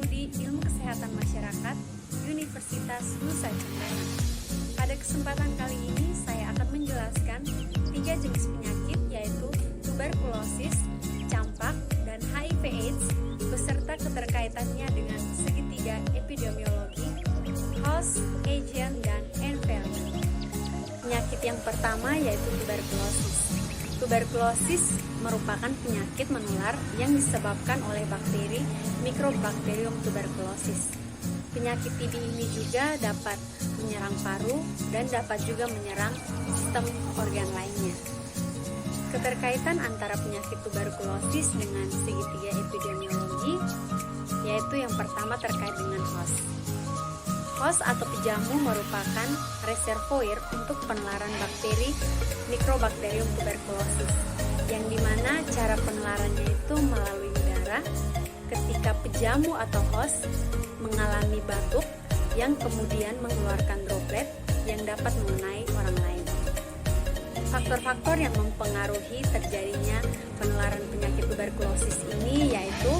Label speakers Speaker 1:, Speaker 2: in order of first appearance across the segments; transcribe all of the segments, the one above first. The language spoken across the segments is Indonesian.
Speaker 1: Studi Ilmu Kesehatan Masyarakat Universitas Nusa Tenggara. Pada kesempatan kali ini saya akan menjelaskan 3 jenis penyakit, yaitu tuberkulosis, campak, dan HIV/AIDS beserta keterkaitannya dengan segitiga epidemiologi, host, agent, dan environment. Penyakit yang pertama yaitu tuberkulosis. Tuberkulosis merupakan penyakit menular yang disebabkan oleh bakteri Mycobacterium tuberculosis. Penyakit TB ini juga dapat menyerang paru dan dapat juga menyerang sistem organ lainnya. Keterkaitan antara penyakit tuberkulosis dengan segitiga epidemiologi yaitu yang pertama terkait dengan host. Host atau pejamu merupakan reservoir untuk penularan bakteri Mycobacterium tuberculosis, yang dimana cara penularannya itu melalui udara ketika pejamu atau host mengalami batuk yang kemudian mengeluarkan droplet yang dapat mengenai orang lain. Faktor-faktor yang mempengaruhi terjadinya penularan penyakit tuberkulosis ini yaitu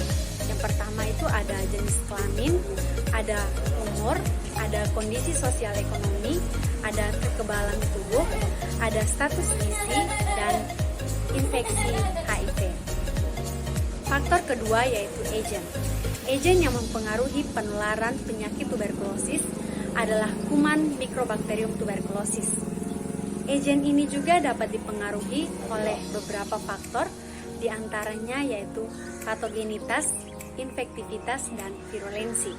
Speaker 1: yang pertama itu ada jenis kelamin, ada umur, ada kondisi sosial ekonomi, ada kekebalan tubuh, ada status gizi, dan infeksi HIV. Faktor kedua yaitu agent. Agent yang mempengaruhi penularan penyakit tuberkulosis adalah kuman Mycobacterium tuberculosis. Agent ini juga dapat dipengaruhi oleh beberapa faktor, diantaranya yaitu patogenitas, infektivitas, dan virulensi.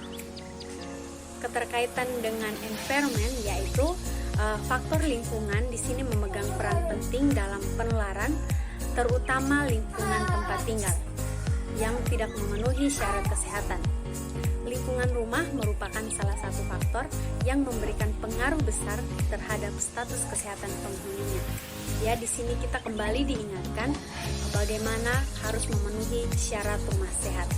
Speaker 1: Keterkaitan dengan environment yaitu faktor lingkungan di sini memegang peran penting dalam penularan, terutama lingkungan tempat tinggal yang tidak memenuhi syarat kesehatan. Lingkungan rumah merupakan salah satu faktor yang memberikan pengaruh besar terhadap status kesehatan penghuninya. Ya, di sini kita kembali diingatkan bagaimana harus memenuhi syarat rumah sehat.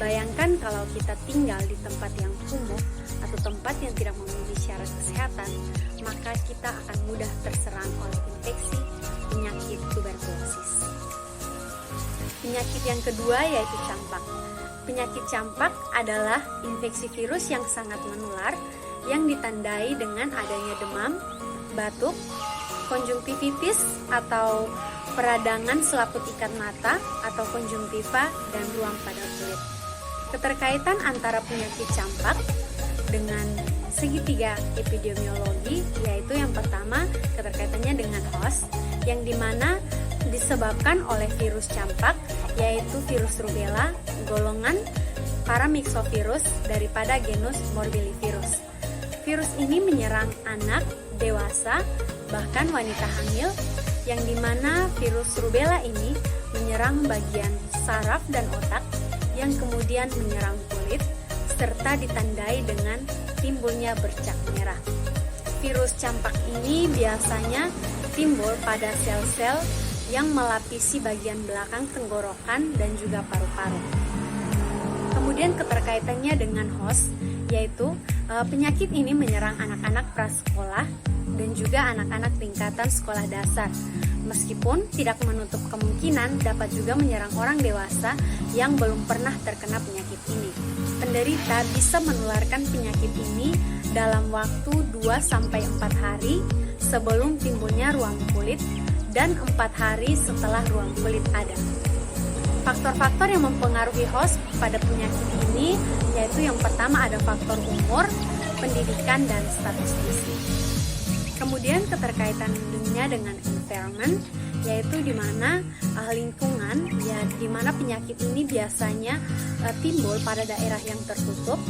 Speaker 1: Bayangkan kalau kita tinggal di tempat yang kumuh atau tempat yang tidak memenuhi syarat kesehatan, maka kita akan mudah terserang oleh infeksi penyakit tuberkulosis. Penyakit yang kedua yaitu campak. Penyakit campak adalah infeksi virus yang sangat menular yang ditandai dengan adanya demam, batuk, konjungtivitis atau peradangan selaput ikat mata atau konjungtiva, dan ruam pada kulit. Keterkaitan antara penyakit campak dengan segitiga epidemiologi yaitu yang pertama keterkaitannya dengan host, yang dimana disebabkan oleh virus campak yaitu virus rubella golongan Paramyxovirus daripada genus Morbillivirus. Virus ini menyerang anak, dewasa, bahkan wanita hamil, yang dimana virus rubella ini menyerang bagian saraf dan otak yang kemudian menyerang kulit serta ditandai dengan timbulnya bercak merah. Virus campak ini biasanya timbul pada sel-sel yang melapisi bagian belakang tenggorokan dan juga paru-paru. Kemudian keterkaitannya dengan host, yaitu penyakit ini menyerang anak-anak prasekolah dan juga anak-anak tingkatan sekolah dasar. Meskipun tidak menutup kemungkinan dapat juga menyerang orang dewasa yang belum pernah terkena penyakit ini. Penderita bisa menularkan penyakit ini dalam waktu 2-4 hari sebelum timbulnya ruam kulit dan 4 hari setelah ruam kulit ada. Faktor-faktor yang mempengaruhi host pada penyakit ini yaitu yang pertama ada faktor umur, pendidikan, dan status gizi. Kemudian keterkaitannya dengan environment yaitu di mana lingkungan ya di mana penyakit ini biasanya timbul pada daerah yang tertutup,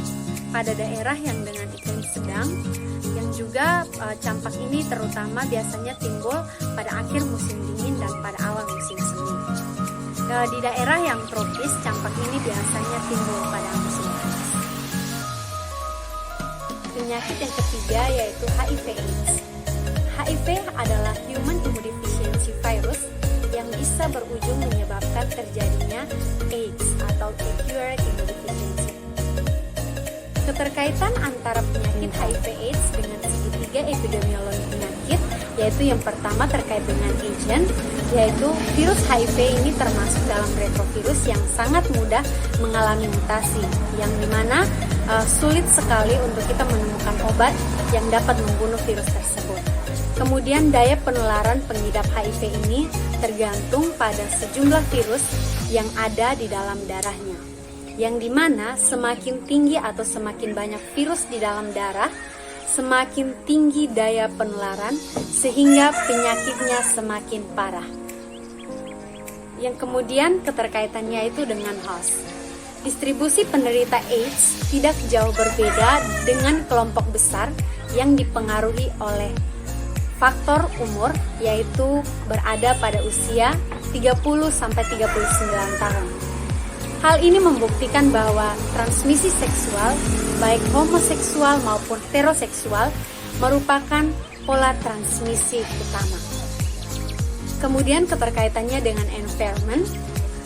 Speaker 1: pada daerah yang dengan iklim sedang, yang juga campak ini terutama biasanya timbul pada akhir musim dingin dan pada awal musim semi. Di daerah yang tropis, campak ini biasanya timbul pada musim panas. Penyakit yang ketiga yaitu HIV/AIDS. HIV adalah Human Immunodeficiency Virus yang bisa berujung menyebabkan terjadinya AIDS atau Acquired Immunodeficiency. Keterkaitan antara penyakit HIV/AIDS dengan segitiga epidemiologi penyakit, yaitu yang pertama terkait dengan agent, yaitu virus HIV ini termasuk dalam retrovirus yang sangat mudah mengalami mutasi, yang dimana sulit sekali untuk kita menemukan obat yang dapat membunuh virus tersebut. Kemudian daya penularan pengidap HIV ini tergantung pada sejumlah virus yang ada di dalam darahnya, yang dimana semakin tinggi atau semakin banyak virus di dalam darah, semakin tinggi daya penularan sehingga penyakitnya semakin parah. Yang kemudian keterkaitannya itu dengan host. Distribusi penderita AIDS tidak jauh berbeda dengan kelompok besar yang dipengaruhi oleh faktor umur, yaitu berada pada usia 30-39 tahun. Hal ini membuktikan bahwa transmisi seksual, baik homoseksual maupun heteroseksual, merupakan pola transmisi utama. Kemudian keterkaitannya dengan environment,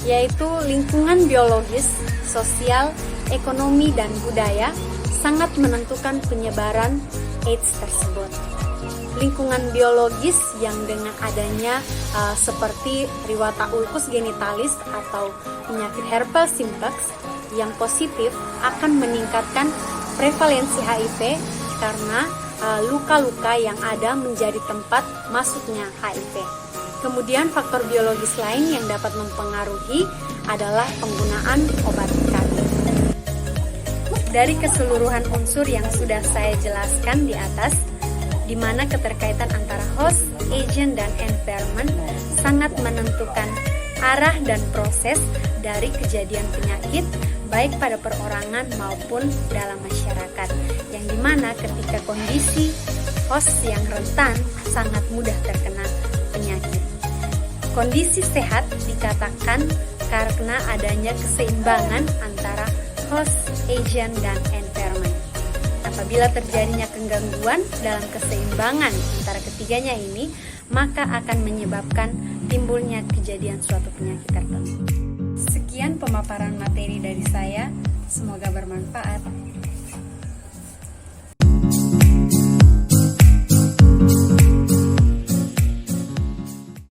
Speaker 1: yaitu lingkungan biologis, sosial, ekonomi, dan budaya sangat menentukan penyebaran AIDS tersebut. Lingkungan biologis yang dengan adanya seperti Riwata ulcus genitalis atau penyakit herpes simplex yang positif akan meningkatkan prevalensi HIV karena luka-luka yang ada menjadi tempat masuknya HIV. Kemudian faktor biologis lain yang dapat mempengaruhi adalah penggunaan obat KB. Dari keseluruhan unsur yang sudah saya jelaskan di atas, di mana keterkaitan antara host, agent, dan environment sangat menentukan arah dan proses dari kejadian penyakit baik pada perorangan maupun dalam masyarakat, yang dimana ketika kondisi host yang rentan sangat mudah terkena penyakit. Kondisi sehat dikatakan karena adanya keseimbangan antara host, agent, dan environment. Apabila terjadinya kegangguan dalam keseimbangan antara ketiganya ini, maka akan menyebabkan timbulnya kejadian suatu penyakit tertentu. Sekian pemaparan materi dari saya, semoga bermanfaat.